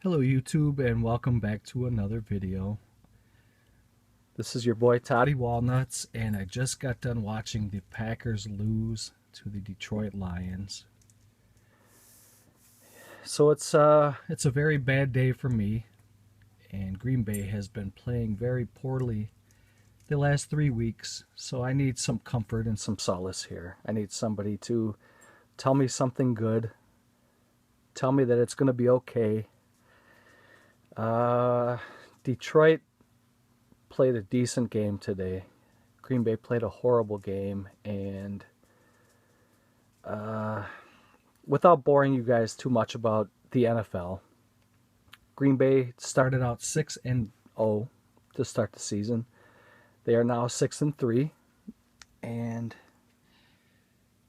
Hello YouTube, and welcome back to another video. This is your boy Toddy Walnuts, and I just got done watching the Packers lose to the Detroit Lions. So it's a very bad day for me, and Green Bay has been playing very poorly the last 3 weeks, so I need some comfort and some solace here. I need somebody to tell me something good, tell me that it's going to be okay. Detroit played a decent game today. Green Bay played a horrible game, and without boring you guys too much about the NFL, Green Bay started out 6-0 to start the season. They are now 6-3, and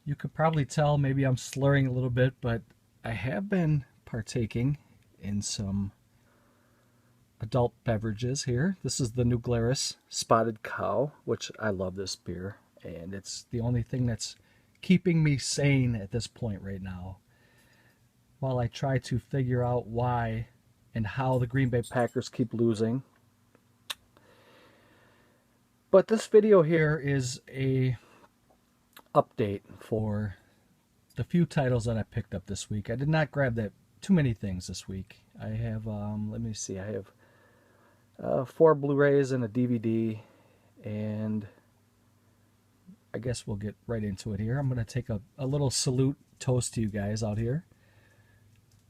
you could probably tell maybe I'm slurring a little bit, but I have been partaking in some adult beverages here. This is the New Glarus Spotted Cow, which I love this beer, and it's the only thing that's keeping me sane at this point right now, while I try to figure out why and how the Green Bay Packers keep losing. But this video here is a update for the few titles that I picked up this week. I did not grab that too many things this week. I have let me see, I have 4 Blu-rays and a DVD, and I guess we'll get right into it here. I'm going to take a little salute toast to you guys out here.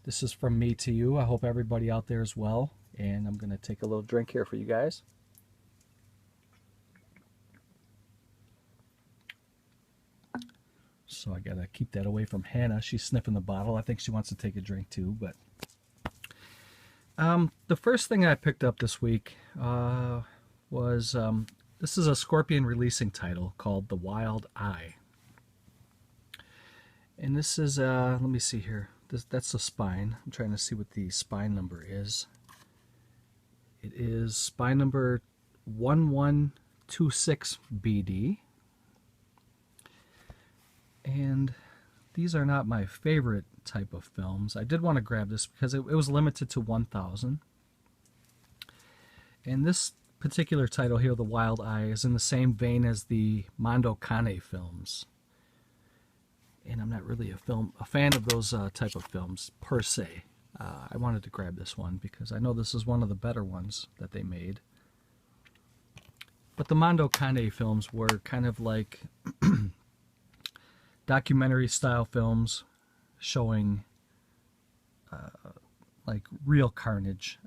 This is from me to you. I hope everybody out there is well, and I'm going to take a little drink here for you guys. So I got to keep that away from Hannah. She's sniffing the bottle. I think she wants to take a drink too, but the first thing I picked up this week was this is a Scorpion releasing title called The Wild Eye. And this is, let me see here. That's the spine. I'm trying to see what the spine number is. It is spine number 1126BD. And these are not my favorite type of films. I did want to grab this because it was limited to 1,000. And this particular title here, The Wild Eye, is in the same vein as the Mondo Cane films. And I'm not really a fan of those type of films per se. I wanted to grab this one because I know this is one of the better ones that they made. But the Mondo Cane films were kind of like documentary style films showing like real carnage,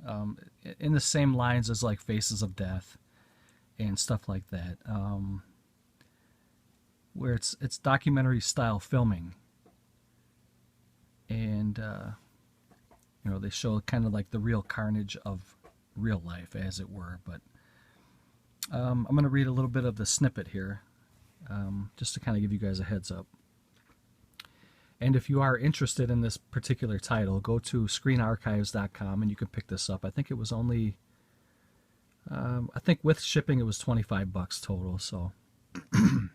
in the same lines as like Faces of Death and stuff like that, where it's documentary style filming, and you know, they show kind of like the real carnage of real life, as it were. But I'm going to read a little bit of the snippet here, just to kind of give you guys a heads up. And if you are interested in this particular title, go to screenarchives.com and you can pick this up. I think it was only, I think with shipping it was 25 bucks total. So it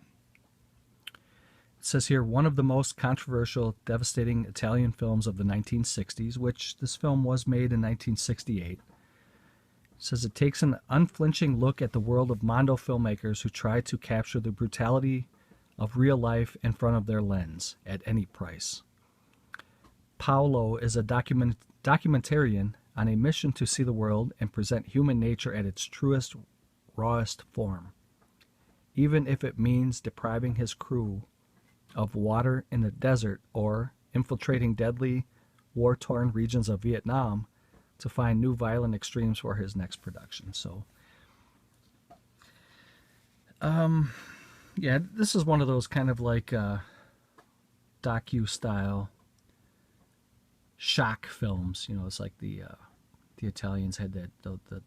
says here, one of the most controversial, devastating Italian films of the 1960s, which this film was made in 1968. It says it takes an unflinching look at the world of Mondo filmmakers who try to capture the brutality of real life in front of their lens at any price. Paolo is a documentarian on a mission to see the world and present human nature at its truest, rawest form, even if it means depriving his crew of water in the desert or infiltrating deadly, war-torn regions of Vietnam to find new violent extremes for his next production. So, yeah, this is one of those kind of like docu-style shock films. You know, it's like the Italians had that.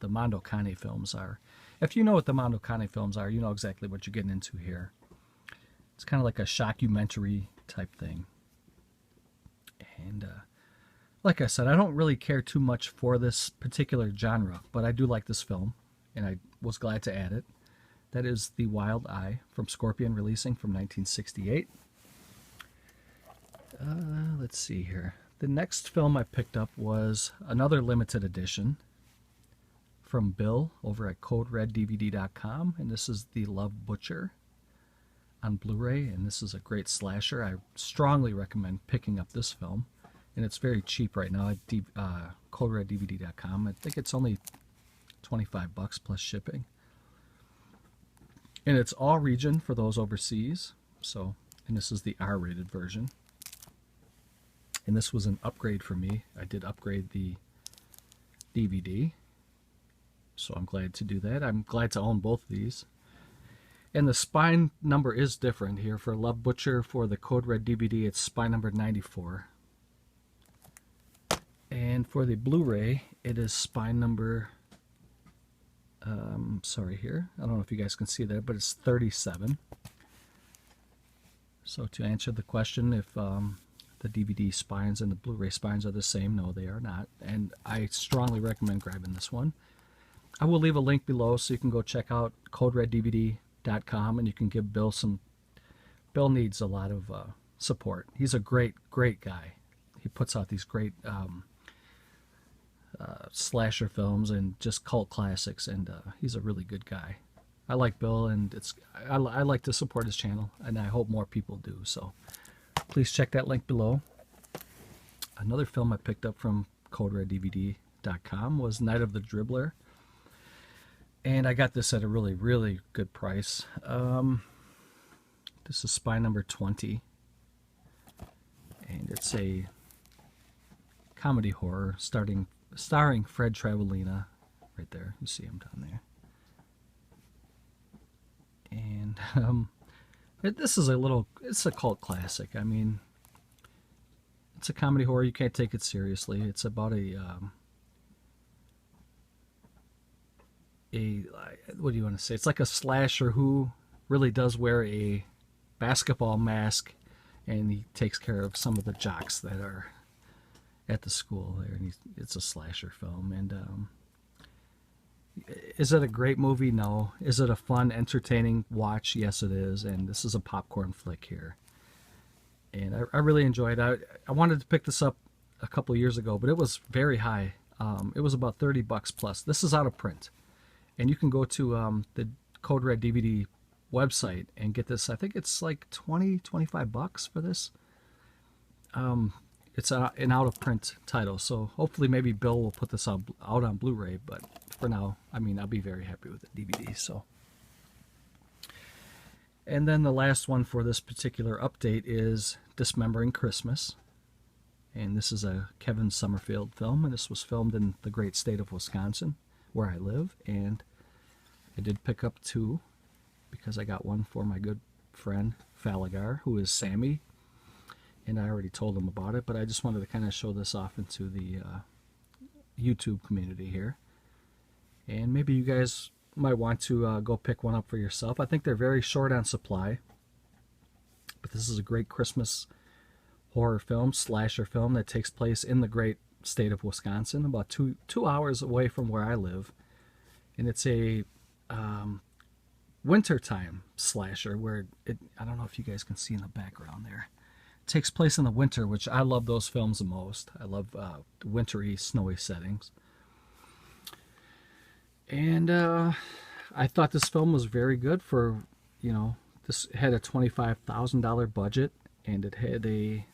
The Mondo Cane films are. If you know what the Mondo Cane films are, you know exactly what you're getting into here. It's kind of like a shockumentary type thing. And like I said, I don't really care too much for this particular genre, but I do like this film, and I was glad to add it. That is The Wild Eye from Scorpion releasing from 1968. Let's see here. The next film I picked up was another limited edition from Bill over at CodeRedDVD.com, and this is The Love Butcher on Blu-ray, and this is a great slasher. I strongly recommend picking up this film, and it's very cheap right now at CodeRedDVD.com. I think it's only $25 plus shipping, and it's all region for those overseas. So, and this is the R-rated version, and this was an upgrade for me. I did upgrade the DVD, so I'm glad to do that. I'm glad to own both of these. And the spine number is different here. For Love Butcher, for the Code Red DVD, it's spine number 94. And for the Blu-ray, it is spine number, sorry here, I don't know if you guys can see that, but it's 37. So to answer the question, if the DVD spines and the Blu-ray spines are the same, no, they are not. And I strongly recommend grabbing this one. I will leave a link below so you can go check out CodeRedDVD.com, and you can give Bill some. Bill needs a lot of support. He's a great guy. He puts out these great slasher films and just cult classics, and he's a really good guy. I like Bill, and I like to support his channel, and I hope more people do. So please check that link below. Another film I picked up from CodeRedDVD.com was Night of the Dribbler. And I got this at a really good price. This is spine number 20. And it's a comedy horror starring Fred Travalena. Right there. You see him down there. And this is it's a cult classic. I mean, it's a comedy horror. You can't take it seriously. It's about what do you want to say? It's like a slasher who really does wear a basketball mask, and he takes care of some of the jocks that are at the school there. And it's a slasher film. And is it a great movie? No. Is it a fun, entertaining watch? Yes, it is. And this is a popcorn flick here. And I really enjoyed it. I wanted to pick this up a couple of years ago, but it was very high. It was about $30 plus. This is out of print. And you can go to the Code Red DVD website and get this. I think it's like $25 for this. It's an out-of-print title, so hopefully maybe Bill will put this out on Blu-ray. But for now, I mean, I'll be very happy with the DVD. So, and then the last one for this particular update is Dismembering Christmas. And this is a Kevin Summerfield film, and this was filmed in the great state of Wisconsin, where I live. And I did pick up two because I got one for my good friend Falagar, who is Sammy, and I already told him about it, but I just wanted to kind of show this off into the YouTube community here. And maybe you guys might want to go pick one up for yourself. I think they're very short on supply, but this is a great Christmas horror film, slasher film that takes place in the great state of Wisconsin, about two hours away from where I live. And it's a wintertime slasher where I don't know if you guys can see in the background there. It takes place in the winter, which I love those films the most. I love wintry, snowy settings. And I thought this film was very good for, you know, this had a $25,000 budget, and it had a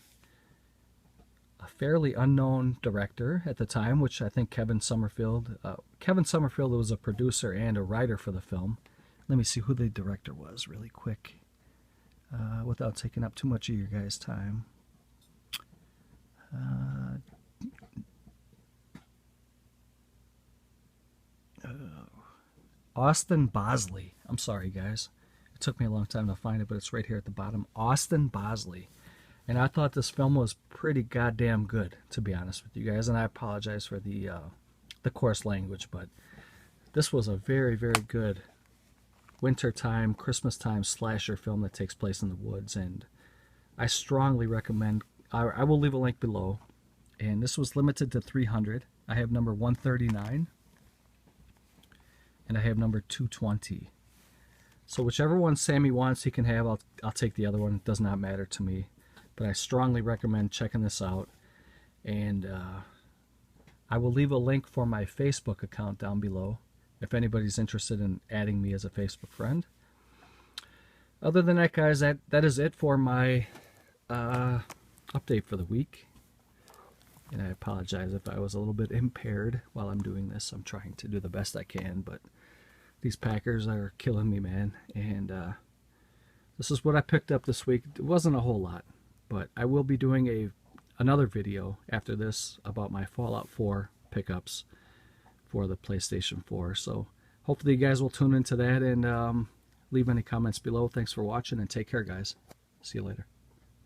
fairly unknown director at the time, which I think Kevin Summerfield was a producer and a writer for the film. Let me see who the director was really quick, without taking up too much of your guys' time. Austin Bosley. I'm sorry, guys. It took me a long time to find it, but it's right here at the bottom. Austin Bosley. And I thought this film was pretty goddamn good, to be honest with you guys. And I apologize for the coarse language, but this was a very good wintertime, Christmas-time slasher film that takes place in the woods. And I strongly recommend. I will leave a link below. And this was limited to 300. I have number 139. And I have number 220. So whichever one Sammy wants, he can have. I'll take the other one. It does not matter to me. But I strongly recommend checking this out. And I will leave a link for my Facebook account down below if anybody's interested in adding me as a Facebook friend. Other than that, guys, that is it for my update for the week. And I apologize if I was a little bit impaired while I'm doing this. I'm trying to do the best I can, but these Packers are killing me, man. And this is what I picked up this week. It wasn't a whole lot, but I will be doing another video after this about my Fallout 4 pickups for the PlayStation 4. So hopefully you guys will tune into that and leave any comments below. Thanks for watching, and take care, guys. See you later.